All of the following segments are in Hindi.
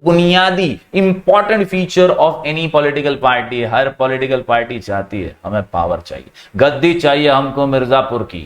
बुनियादी important feature of any political party. हर पॉलिटिकल पार्टी चाहती है हमें पावर चाहिए, गद्दी चाहिए हमको मिर्जापुर की।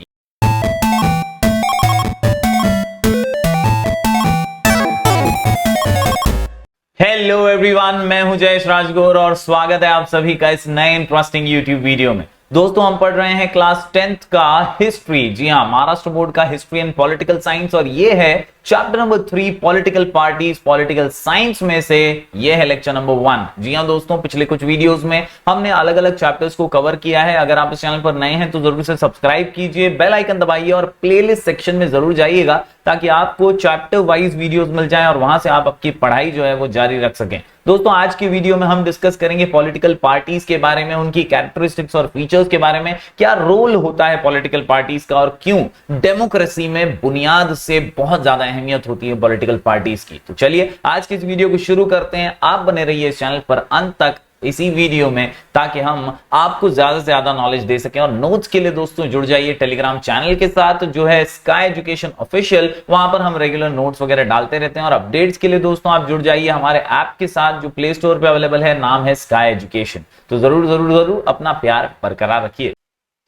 हेलो एवरीवन, मैं हूं जयेश राजगौर और स्वागत है आप सभी का इस नए इंटरेस्टिंग यूट्यूब वीडियो में। दोस्तों, हम पढ़ रहे हैं क्लास 10th का हिस्ट्री। जी हां, महाराष्ट्र बोर्ड का हिस्ट्री एंड पॉलिटिकल साइंस, और ये है chapter number 3 political parties political science में से ये है लेक्चर नंबर 1। जी हां दोस्तों, पिछले कुछ वीडियोस में हमने अलग अलग चैप्टर्स को कवर किया है। अगर आप इस चैनल पर नए हैं तो जरूर से सब्सक्राइब कीजिए, बेल आइकन दबाइए और प्लेलिस्ट सेक्शन में जरूर जाइएगा ताकि आपको चैप्टर वाइज वीडियोस मिल जाएं और वहां से आप आपकी पढ़ाई जो है वो जारी रख सकें। दोस्तों, आज की वीडियो में हम डिस्कस करेंगे पॉलिटिकल पार्टीज के बारे में, उनकी कैरेक्टरिस्टिक्स और फीचर्स के बारे में, क्या रोल होता है पॉलिटिकल पार्टीज का और क्यों डेमोक्रेसी में बुनियाद से बहुत ज्यादा अहमियत होती है पॉलिटिकल पार्टीज की। तो चलिए आज की इस वीडियो को शुरू करते हैं। आप बने रहिए इस चैनल पर अंत तक इसी वीडियो में ताकि हम आपको ज्यादा से ज्यादा नॉलेज दे सकें। और नोट्स के लिए दोस्तों जुड़ जाइए टेलीग्राम चैनल के साथ जो है स्काई एजुकेशन ऑफिशियल। वहां पर हम रेगुलर नोट्स वगैरह डालते रहते हैं। और अपडेट्स के लिए दोस्तों आप जुड़ जाइए हमारे ऐप के साथ जो प्ले स्टोर पे अवेलेबल है, नाम है स्काई एजुकेशन। तो जरूर जरूर जरूर अपना प्यार बरकरार रखिए।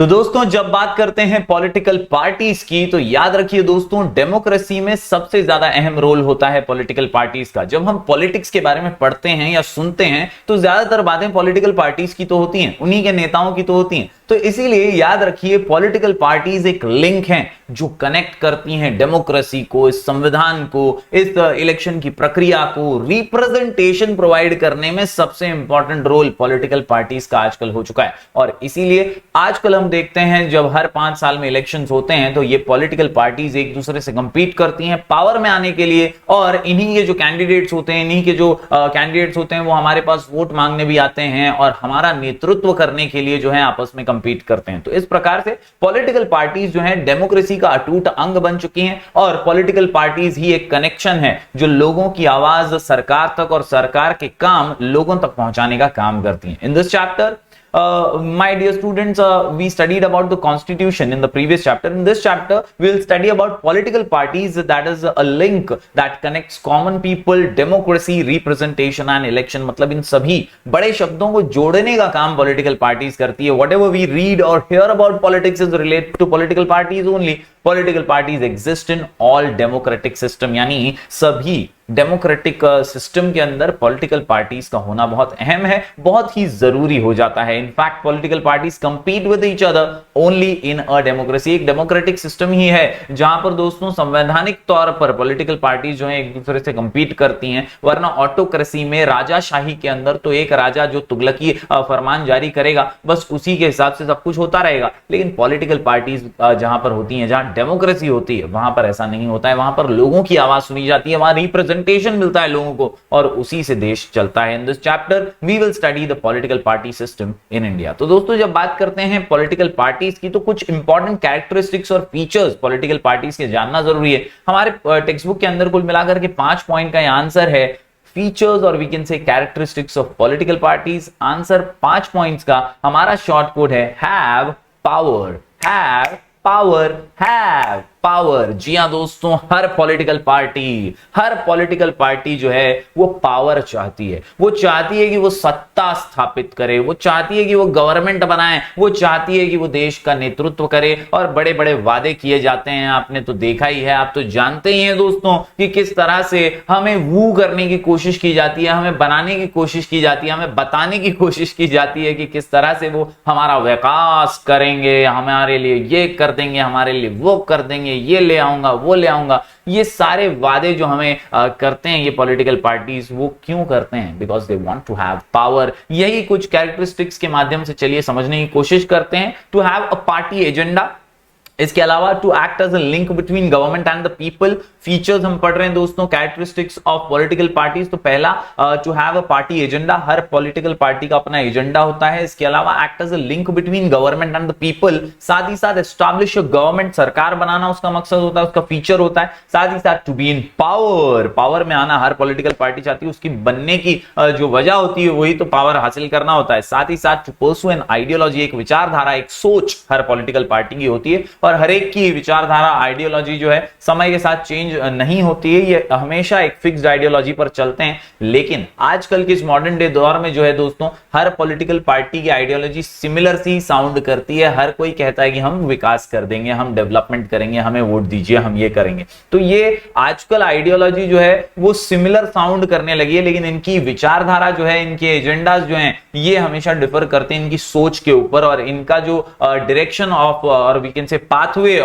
तो दोस्तों, जब बात करते हैं पॉलिटिकल पार्टीज की तो याद रखिए दोस्तों, डेमोक्रेसी में सबसे ज्यादा अहम रोल होता है पॉलिटिकल पार्टीज का। जब हम पॉलिटिक्स के बारे में पढ़ते हैं या सुनते हैं तो ज्यादातर बातें पॉलिटिकल पार्टीज की तो होती हैं, उन्हीं के नेताओं की तो होती हैं। तो इसीलिए याद रखिए पॉलिटिकल पार्टीज एक लिंक हैं जो कनेक्ट करती हैं डेमोक्रेसी को, इस संविधान को, इस इलेक्शन की प्रक्रिया को, रिप्रेजेंटेशन प्रोवाइड करने में सबसे इंपॉर्टेंट रोल पॉलिटिकल पार्टीज का आजकल हो चुका है। और इसीलिए आजकल हम देखते हैं जब हर 5 साल में इलेक्शंस होते हैं तो ये पॉलिटिकल पार्टीज एक दूसरे से कंपीट करती हैं पावर में आने के लिए। और इन्हीं के जो कैंडिडेट्स होते हैं, इन्हीं के जो कैंडिडेट्स होते हैं वो हमारे पास वोट मांगने भी आते हैं और हमारा नेतृत्व करने के लिए जो है आपस में कंपीट करते हैं। तो इस प्रकार से पॉलिटिकल पार्टीज जो है डेमोक्रेसी का अटूट अंग बन चुकी हैं और पॉलिटिकल पार्टीज ही एक कनेक्शन है जो लोगों की आवाज सरकार तक और सरकार के काम लोगों तक पहुंचाने का काम करती हैं। इन this chapter my dear students, we studied about the constitution in the previous chapter. In this chapter we will study about political parties, that is a link that connects common people, democracy, representation and election। मतलब इन सभी बड़े शब्दों को जोड़ने का काम political parties करती है। Whatever we read or hear about politics is related to political parties only. Political parties exist in all democratic system, यानी सभी डेमोक्रेटिक सिस्टम के अंदर पॉलिटिकल पार्टीज का होना बहुत अहम है, बहुत ही जरूरी हो जाता है। In fact political parties compete with each other only in a democracy. एक डेमोक्रेटिक सिस्टम ही है जहां पर दोस्तों संवैधानिक तौर पर पॉलिटिकल पार्टीज जो है एक दूसरे से कंपीट करती हैं। वरना ऑटोक्रेसी में, राजाशाही के अंदर तो एक राजा जो तुगलकी फरमान जारी करेगा बस उसी के हिसाब से सब कुछ होता रहेगा। लेकिन पॉलिटिकल पार्टीज जहां पर होती हैं, जहां डेमोक्रेसी होती है, वहां पर ऐसा नहीं होता है। वहां पर लोगों की आवाज सुनी जाती है, वहां रिप्रेजेंटेशन मिलता है लोगों को और उसी से देश चलता है। In this chapter we will study the political party system in India. तो दोस्तों, जब बात करते हैं पॉलिटिकल पार्टीज की तो कुछ इंपॉर्टेंट कैरेक्टरिस्टिक्स और फीचर्स पॉलिटिकल पार्टीज के जानना जरूरी है। हमारे टेक्स्ट बुक के अंदर कुल मिलाकर के 5 पॉइंट का आंसर है, फीचर्स और we can say characteristics of political parties. Answer 5 points का हमारा शॉर्ट कोड है have power, have power, have power. जी हां दोस्तों, हर पॉलिटिकल पार्टी जो है वो पावर चाहती है। वो चाहती है कि वो सत्ता स्थापित करे, वो चाहती है कि वो गवर्नमेंट बनाए, वो चाहती है कि वो देश का नेतृत्व करे। और बड़े बड़े वादे किए जाते हैं, आपने तो देखा ही है, आप तो जानते ही हैं दोस्तों कि किस तरह से हमें वू करने की कोशिश की जाती है, हमें बनाने की कोशिश की जाती है, हमें बताने की कोशिश की जाती है कि किस तरह से वो हमारा विकास करेंगे, हमारे लिए ये कर देंगे, हमारे लिए वो कर देंगे, ये ले आऊंगा, वो ले आऊंगा। ये सारे वादे जो हमें करते हैं ये पॉलिटिकल पार्टीज, वो क्यों करते हैं? Because they want to have power. यही कुछ कैरेक्टरिस्टिक्स के माध्यम से चलिए समझने की कोशिश करते हैं। To have a party agenda, इसके अलावा to act as a link between government and the people. Features हम पढ़ रहे हैं दोस्तों, कैरेक्टरिस्टिक्स ऑफ पॉलिटिकल पार्टीज। तो पहला to have a party agenda, हर पॉलिटिकल पार्टी का अपना एजेंडा होता है। इसके अलावा act as a link between government and the people, साथ ही साथ एस्टैब्लिश अ गवर्नमेंट, सरकार बनाना उसका मकसद होता है, उसका फीचर होता है। साथ ही साथ to be in power, power में आना हर पॉलिटिकल पार्टी चाहती है, उसकी बनने की जो वजह होती है वही तो पावर हासिल करना होता है। साथ ही साथ टू परस्यू एन आइडियोलॉजी, एक विचारधारा, एक सोच हर पॉलिटिकल पार्टी की होती है और हर एक की विचारधारा, आइडियोलॉजी जो है समय के साथ चेंज चेंज नहीं होती है, ये हमेशा एक फिक्स्ड आइडियोलॉजी पर चलते हैं। लेकिन आजकल के इस मॉडर्न डे दौर में जो है दोस्तों, हर पॉलिटिकल पार्टी की आइडियोलॉजी सिमिलर सी साउंड करती है। हर कोई कहता है कि हम विकास कर देंगे, हम डेवलपमेंट करेंगे, हमें वोट दीजिए, हम ये करेंगे। तो ये आजकल आइडियोलॉजी जो है वो सिमिलर साउंड करने लगी है, लेकिन इनकी विचारधारा जो है, इनके एजेंडाज जो हैं, ये हमेशा डिफर करते हैं इनकी सोच के ऊपर, और इनका जो डायरेक्शन ऑफ और वी कैन से पाथवे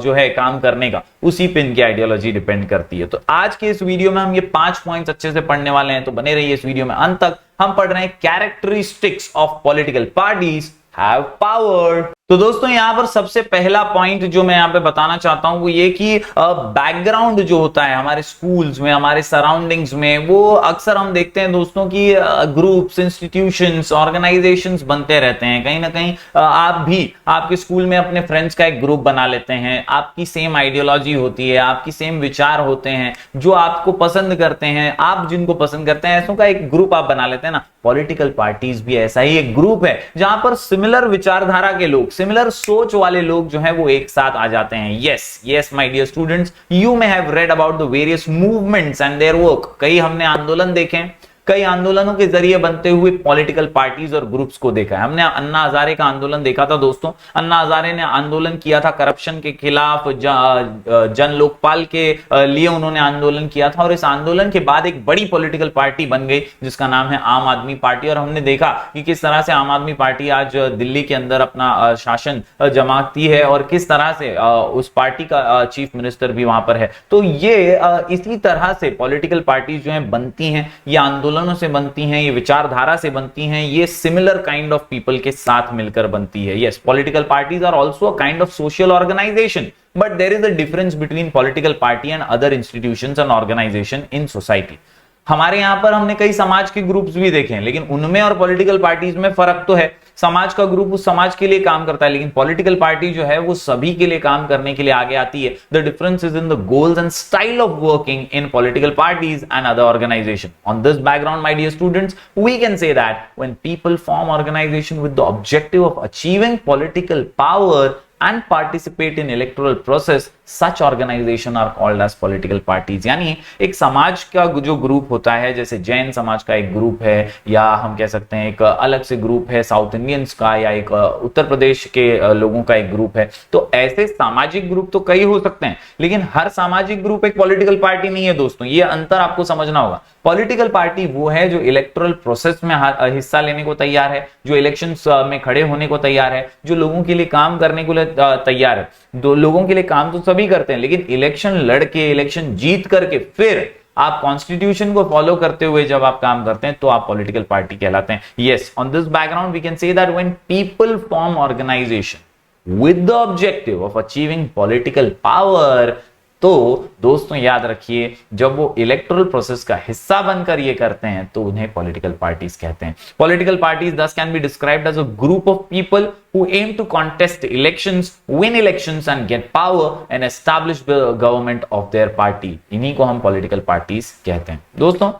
जो है काम करने का, उसी पे इनकी आइडियोलॉजी डिपेंड करती है। तो आज के इस वीडियो में हम ये 5 पॉइंट्स अच्छे से पढ़ने वाले हैं, तो बने रहिए इस वीडियो में अंत तक। हम पढ़ रहे हैं characteristics of political parties have power. तो दोस्तों यहां पर सबसे पहला पॉइंट जो मैं यहां पे बताना चाहता हूं वो ये कि बैकग्राउंड जो होता है हमारे स्कूल्स में, हमारे सराउंडिंग्स में, वो अक्सर हम देखते हैं दोस्तों कि ग्रुप्स, इंस्टीट्यूशंस, ऑर्गेनाइजेशंस बनते रहते हैं। कहीं ना कहीं आप भी आपके स्कूल में अपने फ्रेंड्स का एक ग्रुप बना लेते हैं, आपकी सेम आइडियोलॉजी होती है, आपकी सेम विचार होते हैं, जो आपको पसंद करते हैं, आप जिनको पसंद करते हैं, ऐसों का एक ग्रुप आप बना लेते हैं ना। पॉलिटिकल पार्टीज भी ऐसा ही एक ग्रुप है जहां पर सिमिलर विचारधारा के लोग, सिमिलर सोच वाले लोग जो हैं वो एक साथ आ जाते हैं। Yes my dear students, you may have read about the various movements and their work. कई हमने आंदोलन देखे, कई आंदोलनों के जरिए बनते हुए पॉलिटिकल पार्टीज और ग्रुप्स को देखा है। हमने अन्ना हजारे का आंदोलन देखा था दोस्तों। अन्ना हजारे ने आंदोलन किया था करप्शन के खिलाफ, जन लोकपाल के लिए उन्होंने आंदोलन किया था, और इस आंदोलन के बाद एक बड़ी पॉलिटिकल पार्टी बन गई जिसका नाम है आम आदमी पार्टी। और हमने देखा कि किस तरह से आम आदमी पार्टी आज दिल्ली के अंदर अपना शासन जमाती है, और किस तरह से उस पार्टी का चीफ मिनिस्टर भी वहां पर है। तो ये इसी तरह से पॉलिटिकल पार्टीज जो है बनती हैं, ये आंदोलनों से बनती हैं, ये विचारधारा से बनती हैं, ये सिमिलर काइंड ऑफ पीपल के साथ मिलकर बनती है। Yes, political parties are also a kind of social organisation, but there is a difference between political party and other institutions and organisation in society. हमारे यहां पर हमने कई समाज के ग्रुप्स भी देखे हैं, लेकिन उनमें और पॉलिटिकल पार्टीज में फर्क तो है। समाज का ग्रुप उस समाज के लिए काम करता है, लेकिन पॉलिटिकल पार्टी जो है वो सभी के लिए काम करने के लिए आगे आती है। The difference is in the goals and style of working in political parties and other organisation. On this background my dear students, we can say that when people form organisation with the objective of achieving political power and participate in electoral process, such organization are called as political parties। यानी एक समाज का जो ग्रुप होता है, जैसे जैन समाज का एक ग्रुप है, या हम कह सकते हैं एक अलग से ग्रुप है साउथ इंडियंस का, या एक उत्तर प्रदेश के लोगों का एक ग्रुप है। तो ऐसे सामाजिक ग्रुप तो कई हो सकते हैं, लेकिन हर सामाजिक ग्रुप एक पॉलिटिकल पार्टी नहीं है दोस्तों। ये अंतर आपको समझना होगा। पॉलिटिकल पार्टी वो है जो इलेक्टोरल प्रोसेस में हिस्सा लेने को तैयार है, जो इलेक्शंस में खड़े होने को तैयार है, जो लोगों के लिए काम करने को तैयार है। दो लोगों के लिए काम तो सभी करते हैं, लेकिन इलेक्शन लड़के, इलेक्शन जीत करके फिर आप कॉन्स्टिट्यूशन को फॉलो करते हुए जब आप काम करते हैं तो आप पॉलिटिकल पार्टी कहलाते हैं। Yes, on this background we can say that when people form organisation with the objective of achieving political power, तो दोस्तों याद रखिए, जब वो इलेक्टोरल प्रोसेस का हिस्सा बनकर ये करते हैं तो उन्हें पॉलिटिकल पार्टीज कहते हैं। Political parties thus can be described as a group of people who aim to contest elections, win elections and get power and establish the government of their party। इन्हीं को हम पॉलिटिकल पार्टीज कहते हैं। दोस्तों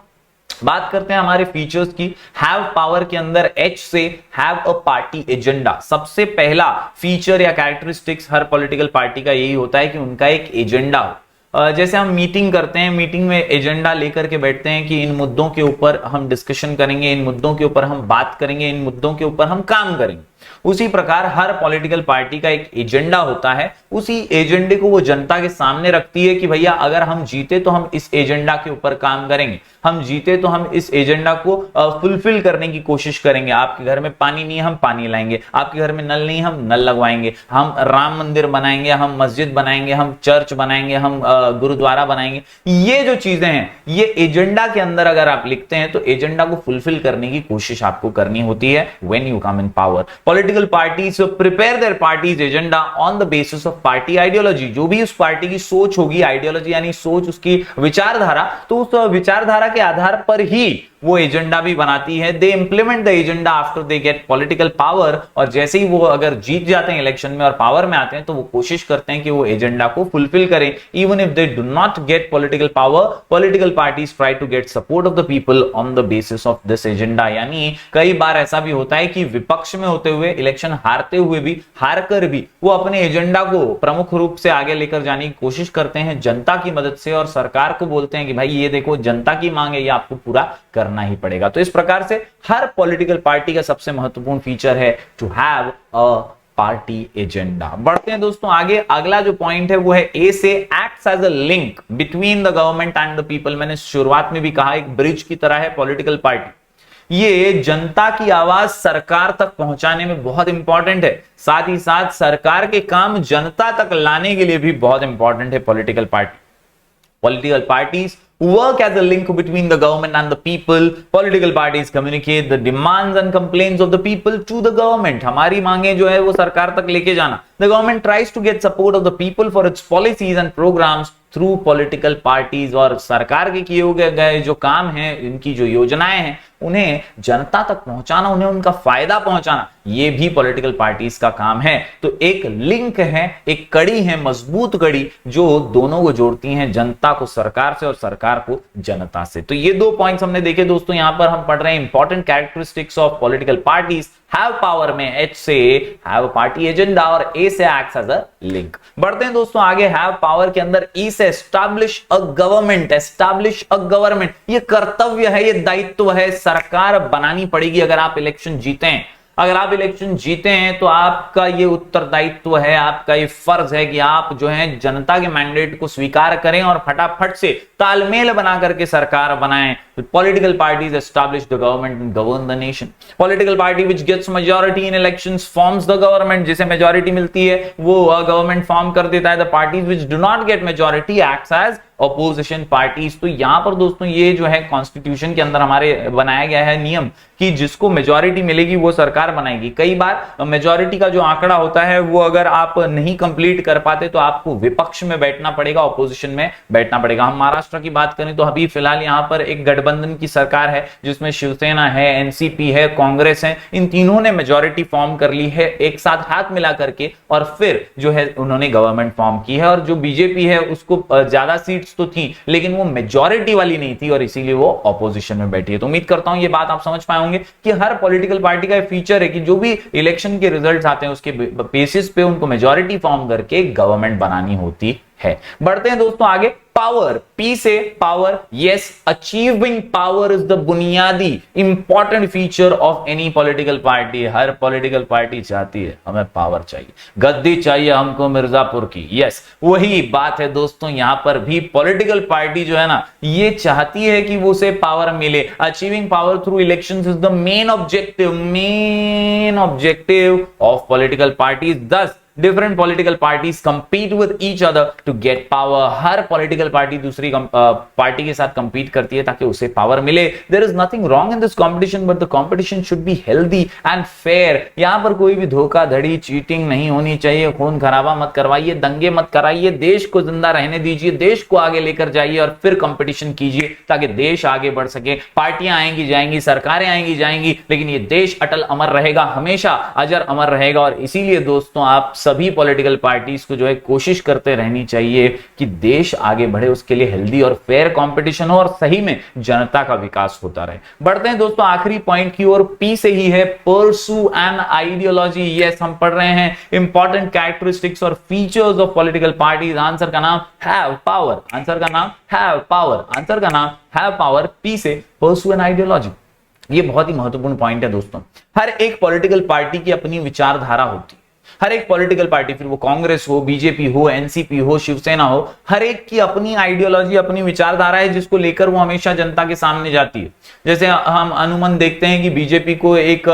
बात करते हैं हमारे फीचर्स की। हैव पावर के अंदर H से हैव अ पार्टी एजेंडा। सबसे पहला फीचर या कैरेक्टरिस्टिक्स हर पॉलिटिकल पार्टी का यही होता है कि उनका एक एजेंडा हो। जैसे हम मीटिंग करते हैं, मीटिंग में एजेंडा लेकर के बैठते हैं कि इन मुद्दों के ऊपर हम डिस्कशन करेंगे, इन मुद्दों के ऊपर हम बात करेंगे, इन मुद्दों के ऊपर हम काम करेंगे। उसी प्रकार हर पॉलिटिकल पार्टी का एक एजेंडा होता है। उसी एजेंडे को वो जनता के सामने रखती है कि भैया अगर हम जीते तो हम इस एजेंडा के ऊपर काम करेंगे, हम जीते तो हम इस एजेंडा को फुलफिल करने की कोशिश करेंगे। आपके घर में पानी नहीं है, हम पानी लाएंगे। आपके घर में नल नहीं है, हम नल लगवाएंगे। हम राम मंदिर बनाएंगे, हम मस्जिद बनाएंगे, हम चर्च बनाएंगे, हम गुरुद्वारा बनाएंगे। ये जो चीजें हैं, ये एजेंडा के अंदर अगर आप लिखते हैं तो एजेंडा को फुलफिल करने की कोशिश आपको करनी होती है when you come in power. Political parties prepare their parties agenda on the basis of party ideology. जो भी उस पार्टी की सोच होगी, आइडियोलॉजी यानी सोच, उसकी विचारधारा, तो उस विचारधारा के आधार पर ही वो एजेंडा भी बनाती है। They implement the agenda after they get political power, और जैसे ही वो अगर जीत जाते हैं इलेक्शन में और पावर में आते हैं तो वो कोशिश करते हैं कि वो एजेंडा को फुलफिल करें। Even if they do not get political power, political parties try to get support of the people on the basis of this agenda. यानी कई बार ऐसा भी होता है कि विपक्ष में होते हुए, इलेक्शन हारते हुए भी, हार कर भी वो अपने एजेंडा को प्रमुख रूप से आगे लेकर जाने की कोशिश करते हैं जनता की मदद से, और सरकार को बोलते हैं कि भाई ये देखो जनता की मांग है, ये आपको पूरा करना ही पड़ेगा। तो इस प्रकार से हर पॉलिटिकल पार्टी का सबसे महत्वपूर्ण फीचर है to have a party agenda. बढ़ते हैं दोस्तों आगे। अगला जो पॉइंट है वो है ए से acts as a link between the government and the people. मैंने शुरुआत में भी कहा एक ब्रिज की तरह है पॉलिटिकल पार्टी। ये जनता की आवाज सरकार तक पहुंचाने में बहुत इंपॉर्टेंट है, साथ ही साथ सरकार के काम जनता तक लाने के लिए भी बहुत इंपॉर्टेंट है political party. Political parties work as a link between the government and the people. Political parties communicate the demands and complaints of the people to the government. हमारी मांगे जो है वो सरकार तक लेके जाना। The government tries to get support of the people for its policies and programs through political parties. और सरकार के किए गए जो काम हैं, इनकी जो योजनाएं हैं, उन्हें जनता तक पहुंचाना, उन्हें उनका फायदा पहुंचाना, ये भी पॉलिटिकल पार्टीज का काम है। तो एक लिंक है, एक कड़ी है, मजबूत कड़ी जो दोनों को जोड़ती हैं, जनता को सरकार से और सरकार को जनता से। तो ये दो पॉइंट्स हमने देखे दोस्तों। यहां पर हम पढ़ रहे हैं important characteristics of political parties. Have power में एच से हैव पार्टी एजेंडा और ए से एक्ट्स एज अ लिंक। बढ़ते हैं दोस्तों आगे। हैव पावर के अंदर ई से establish a government. Establish a government ये कर्तव्य है, ये दायित्व है, सरकार बनानी पड़ेगी अगर आप इलेक्शन जीते हैं। अगर आप इलेक्शन जीते हैं तो आपका ये उत्तरदायित्व है, आपका ये फर्ज है कि आप जो है जनता के मैंडेट को स्वीकार करें और फटाफट से तालमेल बना करके सरकार बनाएं। Political parties establish the government and govern the nation. Political party which gets majority in elections forms the government. जिसे मेजॉरिटी मिलती है वो गवर्नमेंट फॉर्म कर देता है। The parties which do not get majority acts as opposition parties. तो यहां पर दोस्तों ये जो है कॉन्स्टिट्यूशन के अंदर हमारे बनाया गया है नियम कि जिसको मेजॉरिटी मिलेगी वो सरकार बनाएगी। कई बार मेजॉरिटी का जो आंकड़ा होता है वो अगर आप नहीं कंप्लीट कर पाते तो आपको विपक्ष में बैठना पड़ेगा, ऑपोजिशन में बैठना पड़ेगा। हम महाराष्ट्र की बात करें तो अभी फिलहाल यहां पर एक गठबंधन की सरकार है जिसमें शिवसेना है, एनसीपी है, कांग्रेस है। इन तीनों ने मेजॉरिटी फॉर्म कर ली है एक साथ हाथ मिला करके, और फिर जो है उन्होंने गवर्नमेंट फॉर्म की है। और जो बीजेपी है उसको ज्यादा सीट्स तो थी लेकिन वो मेजॉरिटी वाली नहीं थी और इसीलिए वो ऑपोजिशन में बैठी है। तो उम्मीद करता हूं ये बात आप समझ पाए होंगे कि हर पॉलिटिकल पार्टी का फीचर है कि जो भी इलेक्शन के रिजल्ट्स आते हैं उसके बेसिस पे उनको मेजॉरिटी फॉर्म करके गवर्नमेंट बनानी होती है। बढ़ते हैं दोस्तों आगे। पावर, पी से power. Yes, achieving power is the बुनियादी important feature of any political party. हर पॉलिटिकल पार्टी चाहती है हमें पावर चाहिए, गद्दी चाहिए हमको मिर्जापुर की। यस, वही बात है दोस्तों। यहां पर भी पॉलिटिकल पार्टी जो है ना ये चाहती है कि वो उसे पावर मिले। Achieving power through elections is the main objective of political parties. दस different political parties compete with each other to get power। Her political party दूसरी पार्टी के साथ compete करती है ताकि उसे पावर मिले। There is nothing wrong in this competition but the competition should be healthy and fair। यहां पर कोई भी धोखाधड़ी, चीटिंग नहीं होनी चाहिए। खून खराबा मत करवाइए, दंगे मत कराइए, देश को जिंदा रहने दीजिए, देश को आगे लेकर जाइए और फिर कंपटीशन कीजिए ताकि देश आगे बढ़ सके। पार्टियां आएंगी जाएंगी, सरकारें आएंगी जाएंगी, लेकिन ये देश अटल अमर रहेगा, हमेशा अजर अमर रहेगा। और इसीलिए दोस्तों आप सभी पॉलिटिकल पार्टीज को जो है कोशिश करते रहनी चाहिए कि देश आगे बढ़े, उसके लिए हेल्दी और फेयर कंपटीशन हो और सही में जनता का विकास होता रहे। बढ़ते हैं दोस्तों आखिरी पॉइंट की ओर। पी से ही है परसू एन आइडियोलॉजी। यस, हम पढ़ रहे हैं इंपॉर्टेंट कैरेक्टरिस्टिक्स और features of political parties. Answer का नाम हैव पावर। आंसर का नाम हैव पावर। आंसर का नाम हैव पावर। पी से परसू एन आइडियोलॉजी। ये बहुत ही महत्वपूर्ण पॉइंट है दोस्तों। हर एक पॉलिटिकल पार्टी की अपनी विचारधारा होती है। हर एक पॉलिटिकल पार्टी, फिर वो कांग्रेस हो, बीजेपी हो, एनसीपी हो, शिवसेना हो, हर एक की अपनी आइडियोलॉजी, अपनी विचारधारा है जिसको लेकर वो हमेशा जनता के सामने जाती है। जैसे हम अनुमान देखते हैं कि बीजेपी को एक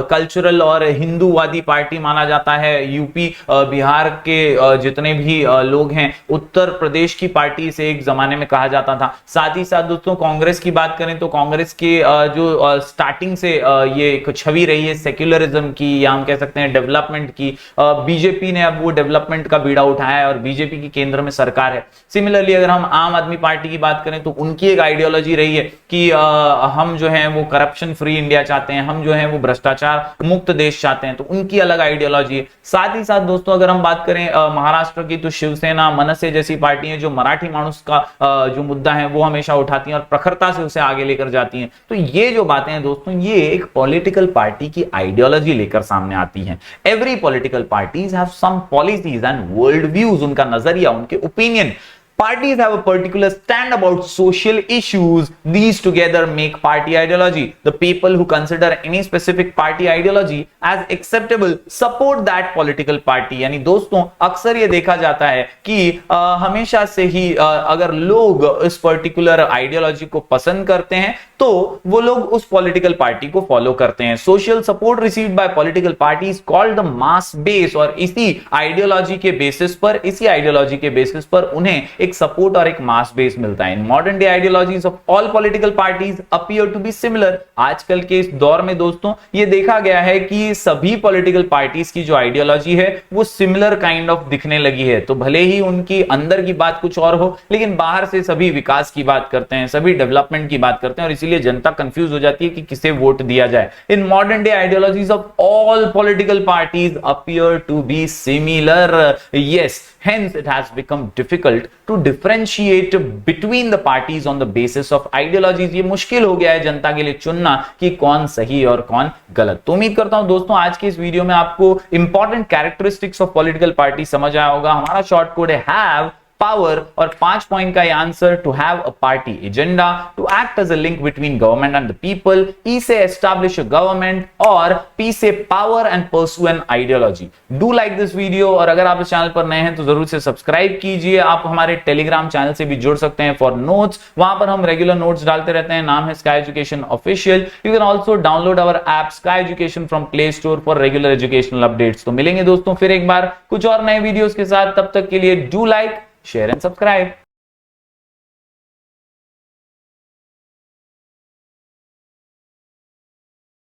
कल्चरल और हिंदूवादी पार्टी माना जाता है। यूपी बिहार के जितने भी लोग हैं, उत्तर प्रदेश की पार्टी से एक जमाने में कहा जाता था। साथ ही साथ दोस्तों कांग्रेस की बात करें तो कांग्रेस के जो स्टार्टिंग से ये एक छवि रही है सेक्युलरिज्म की, या हम कह सकते हैं डेवलपमेंट डेवलपमेंट की, बीजेपी ने अब वो डेवलपमेंट का बीड़ा उठाया है और बीजेपी की केंद्र में सरकार है। सिमिलरली अगर हम आम आदमी पार्टी की बात करें तो उनकी एक आइडियोलॉजी रही है कि हम जो है वो करप्शन फ्री इंडिया चाहते हैं, हम जो है वो भ्रष्टाचार मुक्त देश चाहते हैं, तो उनकी अलग आइडियोलॉजी है। साथ ही साथ दोस्तों अगर हम बात करें महाराष्ट्र की, तो शिवसेना, मनसे जैसी पार्टी है जो मराठी मानुस का जो मुद्दा है वो हमेशा उठाती हैं और प्रखरता से उसे आगे लेकर जाती हैं। तो ये जो बातें हैं दोस्तों, ये एक पॉलिटिकल पार्टी की आइडियोलॉजी लेकर सामने आती हैं। Every political parties have some policies and world views, उनका नजरिया, उनके opinion. Parties have a particular stand about social issues. These together make party ideology. The people who consider any specific party ideology as acceptable support that political party. यानी दोस्तों अक्सर ये देखा जाता है कि हमेशा से ही अगर लोग इस पर्टिकुलर आइडियोलॉजी को पसंद करते हैं तो वो लोग उस पॉलिटिकल पार्टी को फॉलो करते हैं। Social support received by political parties called the mass base, और इसी आइडियोलॉजी के बेसिस पर उन्हें एक सपोर्ट और एक मास बेस मिलता है। In modern day ideologies of all political parties appear to be similar. आजकल के इस दौर में दोस्तों ये देखा गया है कि सभी पॉलिटिकल पार्टीज की जो आइडियोलॉजी है वो सिमिलर काइंड ऑफ दिखने लगी है। तो भले ही उनकी अंदर की बात कुछ और हो, लेकिन बाहर से सभी विकास की बात करते हैं, सभी डेवलपमेंट की बात करते हैं, और इसीलिए जनता कंफ्यूज हो जाती है कि किसे वोट दिया जाए। In modern day ideologies of all political parties appear to be similar. Yes, hence it has become difficult to differentiate between the parties on the basis of ideologies। ये मुश्किल हो गया है जनता के लिए चुनना कि कौन सही और कौन गलत। तो उम्मीद करता हूं दोस्तों आज के इस वीडियो में आपको important characteristics of political party समझ आया होगा। हमारा शॉर्ट कोड है हैव पावर, और 5 पॉइंट का answer to have a party agenda, to act as a link between government and the people, E से एस्टैब्लिश अ गवर्नमेंट, और पी से power and pursue an ideology. Do like this video, और अगर आप इस चैनल पर नए हैं तो जरूर से सब्सक्राइब कीजिए। आप हमारे टेलीग्राम चैनल से भी जुड़ सकते हैं फॉर नोट्स, वहां पर हम रेगुलर नोट्स डालते रहते हैं। नाम है sky education official. You can also download our app sky education from play store for regular educational updates. तो मिलेंगे दोस्तों फिर एक बार कुछ और नए वीडियोस के साथ, तब तक के लिए do like, share and subscribe।